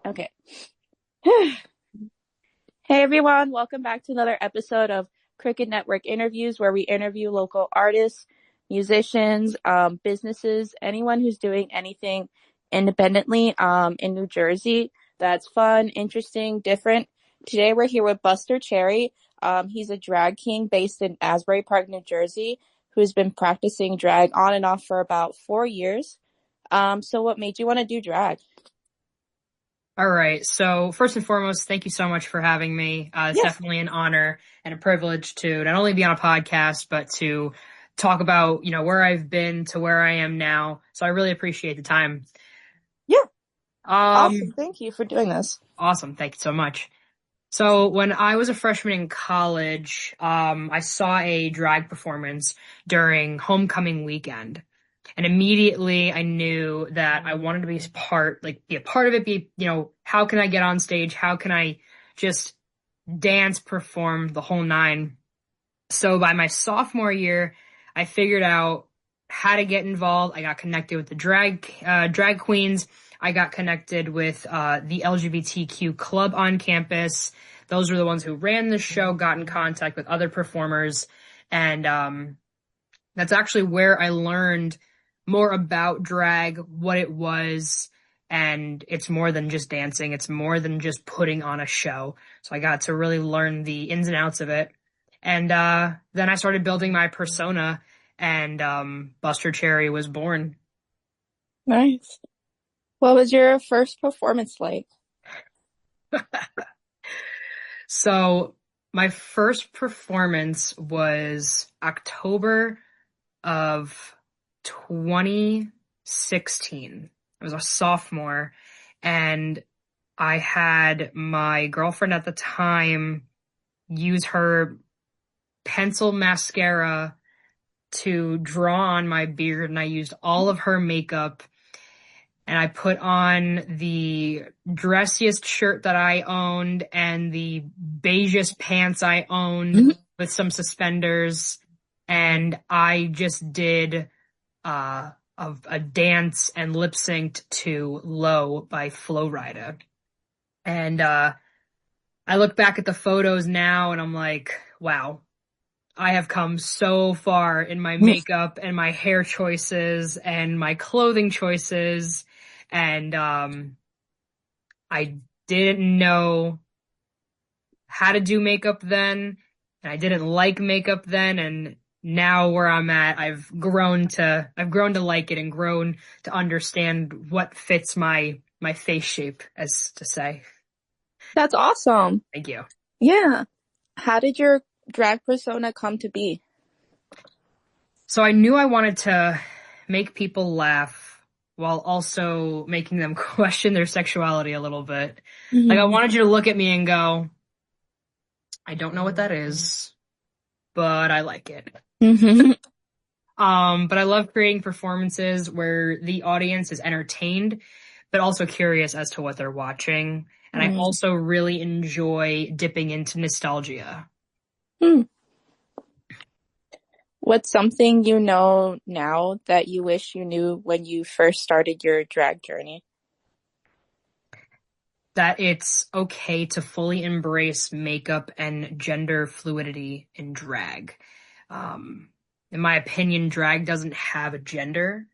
Okay. Hey everyone, welcome back to another episode of Cricket Network Interviews, where we interview local artists, musicians, businesses, anyone who's doing anything independently in New Jersey that's fun, interesting, different. Today we're here with Buster Cherry. He's a drag king based in Asbury Park, New Jersey, who's been practicing drag on and off for about 4 years. So what made you want to do drag? All right. So first and foremost, thank you so much for having me. It's Yes. definitely an honor and a privilege to not only be on a podcast, but to talk about, where I've been to where I am now. So I really appreciate the time. Yeah. Awesome. Um, Thank you for doing this. awesome. Thank you so much. So when I was a freshman in college, I saw a drag performance during homecoming weekend. And immediately I knew that I wanted to be a part of it, how can I get on stage? How can I just dance, perform the whole nine? So by my sophomore year, I figured out how to get involved. I got connected with the drag queens. I got connected with the LGBTQ club on campus. Those were the ones who ran the show, got in contact with other performers, and that's actually where I learned more about drag, what it was, and it's more than just dancing. It's more than just putting on a show. So I got to really learn the ins and outs of it. And then I started building my persona, and Buster Cherry was born. Nice. What was your first performance like? So my first performance was October of 2016. I was a sophomore, and I had my girlfriend at the time use her pencil mascara to draw on my beard, and I used all of her makeup, and I put on the dressiest shirt that I owned and the beigest pants I owned Mhm. with some suspenders, and I just did a dance and lip synced to Low by Flo Rida. And I look back at the photos now and I'm like, wow, I have come so far in my makeup and my hair choices and my clothing choices. And I didn't know how to do makeup then, and I didn't like makeup then, and now where I'm at, I've grown to like it and grown to understand what fits my face shape, as to say. That's awesome. Thank you. Yeah. How did your drag persona come to be? So I knew I wanted to make people laugh while also making them question their sexuality a little bit. Like I Hmm. wanted you to look at me and go, I don't know what that is, but I like it. Hmm. But I love creating performances where the audience is entertained, but also curious as to what they're watching. And I also really enjoy dipping into nostalgia. What's something you know now that you wish you knew when you first started your drag journey? That it's okay to fully embrace makeup and gender fluidity in drag. Um, in my opinion, drag doesn't have a gender.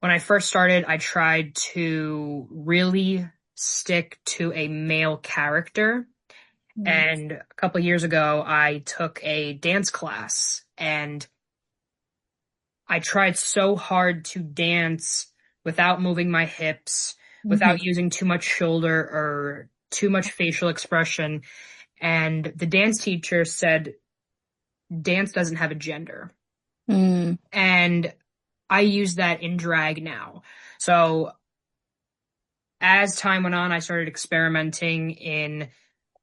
When I first started, I tried to really stick to a male character. Mm. And a couple years ago, I took a dance class and I tried so hard to dance without moving my hips, Hmm. without using too much shoulder or too much facial expression. And the dance teacher said, dance doesn't have a gender. Mm. And I use that in drag now. So as time went on, I started experimenting in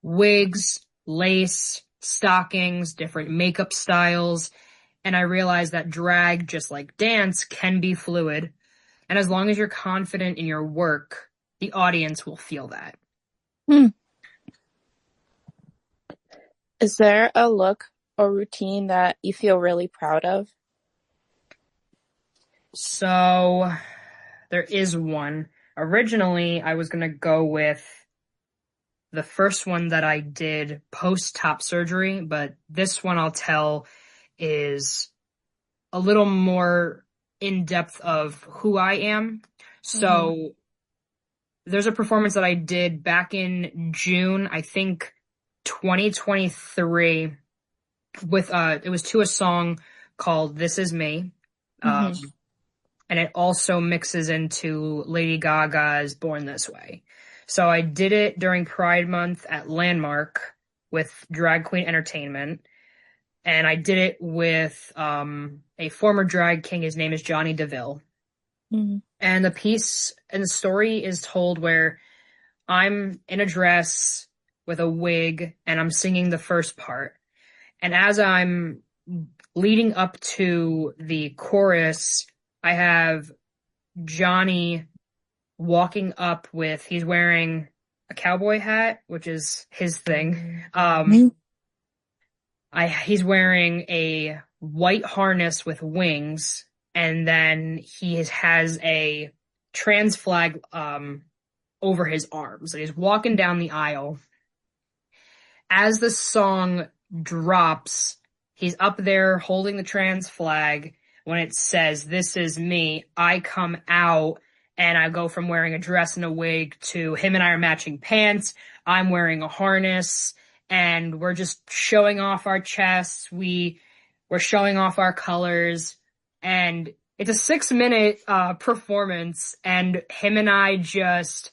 wigs, lace, stockings, different makeup styles, and I realized that drag, just like dance, can be fluid. And as long as you're confident in your work, the audience will feel that. Hmm. Is there a look or routine that you feel really proud of? So there is one. Originally, I was gonna go with the first one that I did post top surgery, but this one I'll tell is a little more in depth of who I am. Mm-hmm. So there's a performance that I did back in June, I think 2023, with it was to a song called This Is Me. Mm-hmm. Um and it also mixes into Lady Gaga's Born This Way. So I did it during Pride Month at Landmark with Drag Queen Entertainment, and I did it with a former drag king. His name is Johnny DeVille. Mm-hmm. And the piece and the story is told where I'm in a dress with a wig and I'm singing the first part. And as I'm leading up to the chorus, I have Johnny walking up with, he's wearing a cowboy hat, which is his thing. He's wearing a white harness with wings, and then has a trans flag over his arms. And he's walking down the aisle. As the song drops, he's up there holding the trans flag. When it says, "This is me," I come out and I go from wearing a dress and a wig to him and I are matching pants. I'm wearing a harness and we're just showing off our chests. We're showing off our colors, and it's a 6 minute performance, and him and I just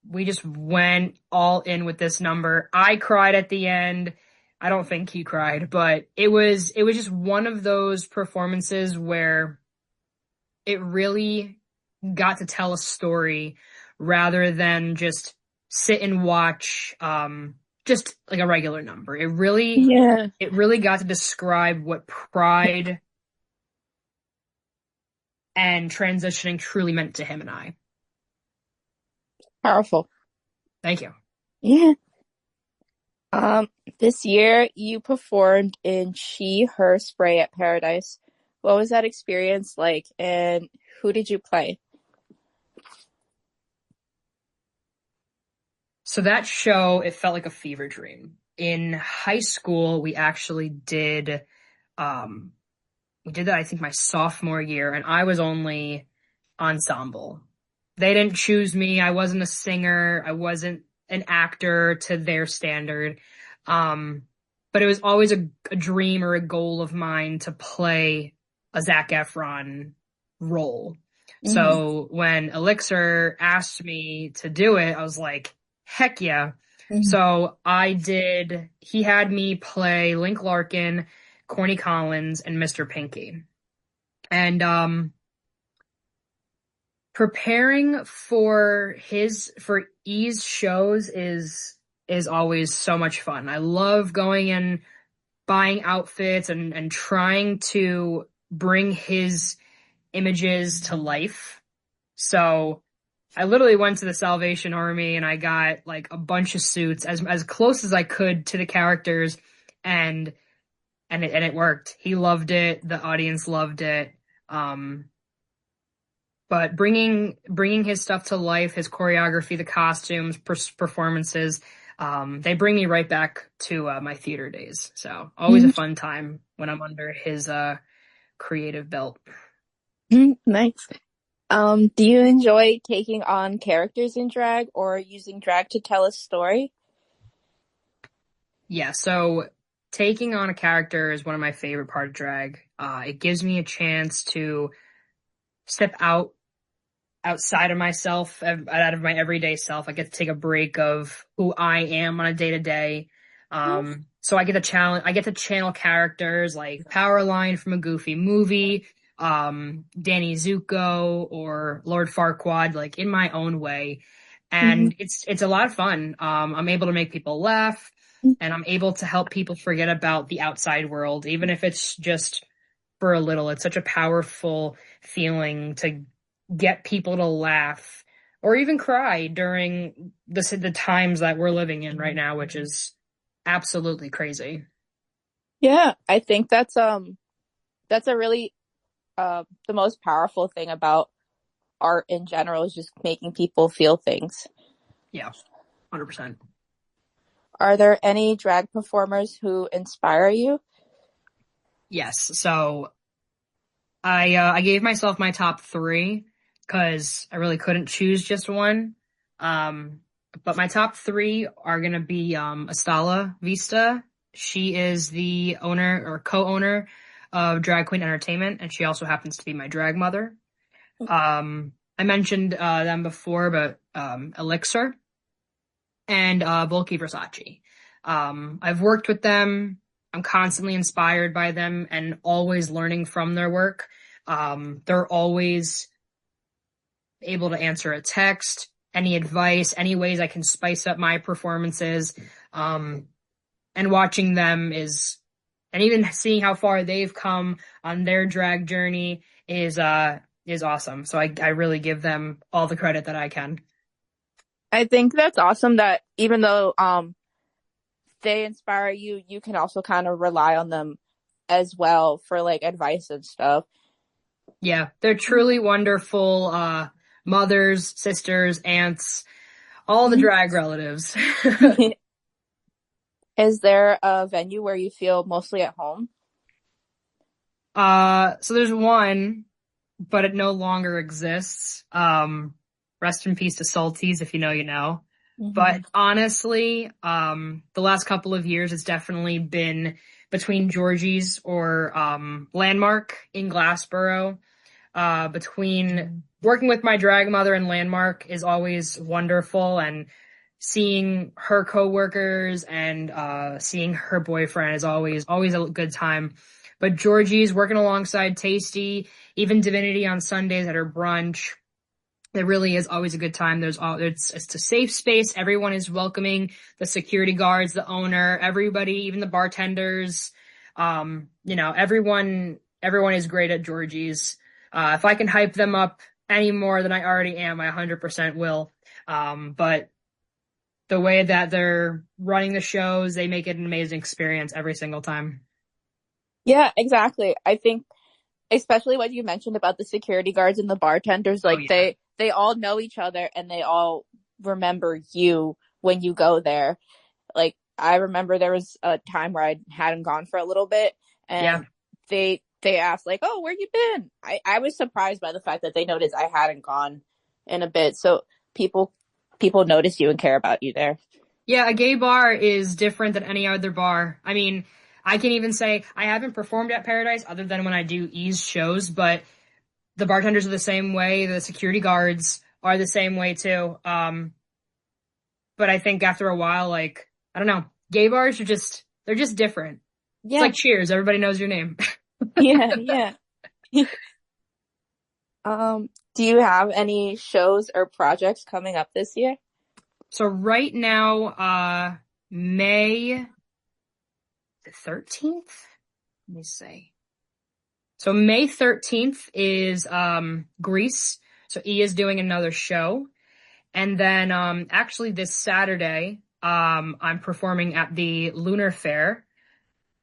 we just went all in with this number. I cried at the end. I don't think he cried, but it was just one of those performances where it really got to tell a story rather than just sit and watch just like a regular number. Yeah. It really got to describe what pride and transitioning truly meant to him and I. Powerful. Thank you. Yeah. Um, this year you performed in She, Her Spray at Paradise. What was that experience like, and who did you play? So that show, it felt like a fever dream. In high school, um, we did that, I think, my sophomore year, and I was only ensemble. They didn't choose me. I wasn't a singer. I wasn't an actor to their standard. Um, but it was always a dream or a goal of mine to play a Zac Efron role. Mm-hmm. So when Elixir asked me to do it, I was like, heck yeah. Mm-hmm. So he had me play Link Larkin, Corny Collins, and Mr. Pinky. And preparing for E's shows is always so much fun. I love going and buying outfits and trying to bring his images to life. So I literally went to the Salvation Army and I got like a bunch of suits as close as I could to the characters, and it worked. He loved it. The audience loved it. Um, but bringing his stuff to life, his choreography, the costumes, performances, they bring me right back to my theater days. So always a fun time when I'm under his creative belt. Mm-hmm. Nice. Do you enjoy taking on characters in drag or using drag to tell a story? Yeah, so taking on a character is one of my favorite part of drag. It gives me a chance to step outside of myself, out of my everyday self. I get to take a break of who I am on a day to day. So I get to channel characters like Powerline from a Goofy movie, Danny Zuko or Lord Farquaad, like in my own way. Mm-hmm. And it's a lot of fun. I'm able to make people laugh, and I'm able to help people forget about the outside world, even if it's just for a little. It's such a powerful feeling to get people to laugh or even cry during the times that we're living in right now, which is absolutely crazy. Yeah, I think that's a really the most powerful thing about art in general is just making people feel things. Yeah, 100%. Are there any drag performers who inspire you? Yes. So I gave myself my top three because I really couldn't choose just one. Um, but my top three are gonna be Astala Vista. She is the owner or co-owner of Drag Queen Entertainment, and she also happens to be my drag mother. I mentioned them before, but Elixir and Bulky Versace. I've worked with them. I'm constantly inspired by them and always learning from their work. They're always able to answer a text, any advice, any ways I can spice up my performances. Um, and watching them and even seeing how far they've come on their drag journey is awesome. So I really give them all the credit that I can. I think that's awesome that even though they inspire you, you can also kind of rely on them as well for like advice and stuff. Yeah, they're truly wonderful mothers, sisters, aunts, all the drag relatives. Is there a venue where you feel mostly at home? So there's one, but it no longer exists. Rest in peace to Salties, if you know, you know. Mm-hmm. But honestly, the last couple of years, it's definitely been between Georgie's or Landmark in Glassboro. Between working with my drag mother and Landmark is always wonderful, and seeing her coworkers and seeing her boyfriend is always a good time. But Georgie's working alongside Tasty, even Divinity on Sundays at her brunch. It really is always a good time. It's a safe space. Everyone is welcoming. The security guards, the owner, everybody, even the bartenders. Everyone is great at Georgie's. If I can hype them up any more than I already am, I 100% will. But the way that they're running the shows, they make it an amazing experience every single time. Yeah, exactly. I think especially what you mentioned about the security guards and the bartenders, Oh like yeah. they all know each other and they all remember you when you go there. Like I remember there was a time where I hadn't gone for a little bit Yeah. and they asked like, "Oh, where you been?" I was surprised by the fact that they noticed I hadn't gone in a bit. So people people notice you and care about you there. Yeah, a gay bar is different than any other bar. I mean, I can even say I haven't performed at Paradise other than when I do ease shows, but the bartenders are the same way, the security guards are the same way too. But I think after a while, like, I don't know, gay bars they're just different. It's Yeah. like Cheers, everybody knows your name. Yeah, yeah. Do you have any shows or projects coming up this year? So right now, May the 13th? Let me see. So May 13th is Greece. So E is doing another show. And then actually this Saturday, I'm performing at the Lunar Fair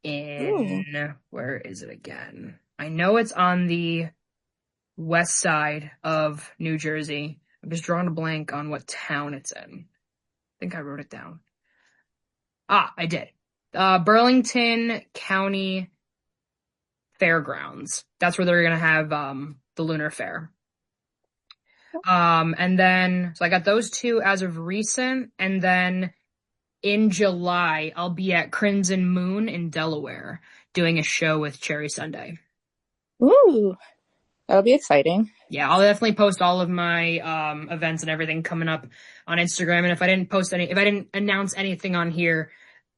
Ooh. in where is it again? I know it's on the west side of New Jersey. I'm just drawing a blank on what town it's in. I think I wrote it down. Ah, I did. Burlington County Fairgrounds. That's where they're gonna have the Lunar Fair. And then so I got those two as of recent, and then in July I'll be at Crimson Moon in Delaware doing a show with Cherry Sunday. Ooh. That'll be exciting. Yeah, I'll definitely post all of my events and everything coming up on Instagram. And if I didn't announce anything on here,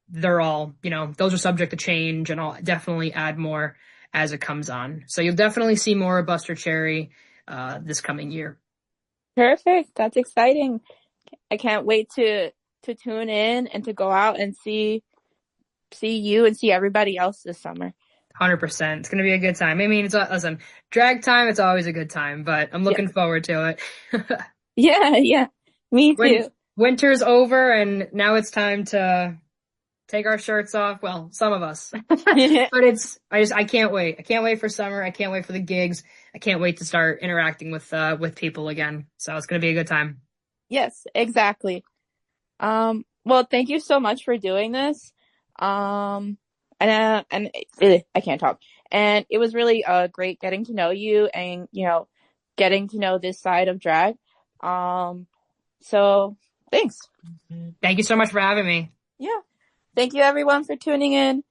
they're all, those are subject to change, and I'll definitely add more as it comes on. So you'll definitely see more of Buster Cherry this coming year. Perfect. That's exciting. I can't wait to tune in and to go out and see you and see everybody else this summer. 100%. It's gonna be a good time. I mean, listen, drag time, it's always a good time, but I'm Yeah. looking forward to it. Yeah, yeah. Me When too. winter's over and now it's time to take our shirts off. Well, some of us. But I can't wait. I can't wait for summer. I can't wait for the gigs. I can't wait to start interacting with people again. So it's gonna be a good time. Yes, exactly. Well, thank you so much for doing this. And I can't talk. And it was really great getting to know you and getting to know this side of drag. Um, so thanks. Thank you so much for having me. Yeah. Thank you everyone for tuning in.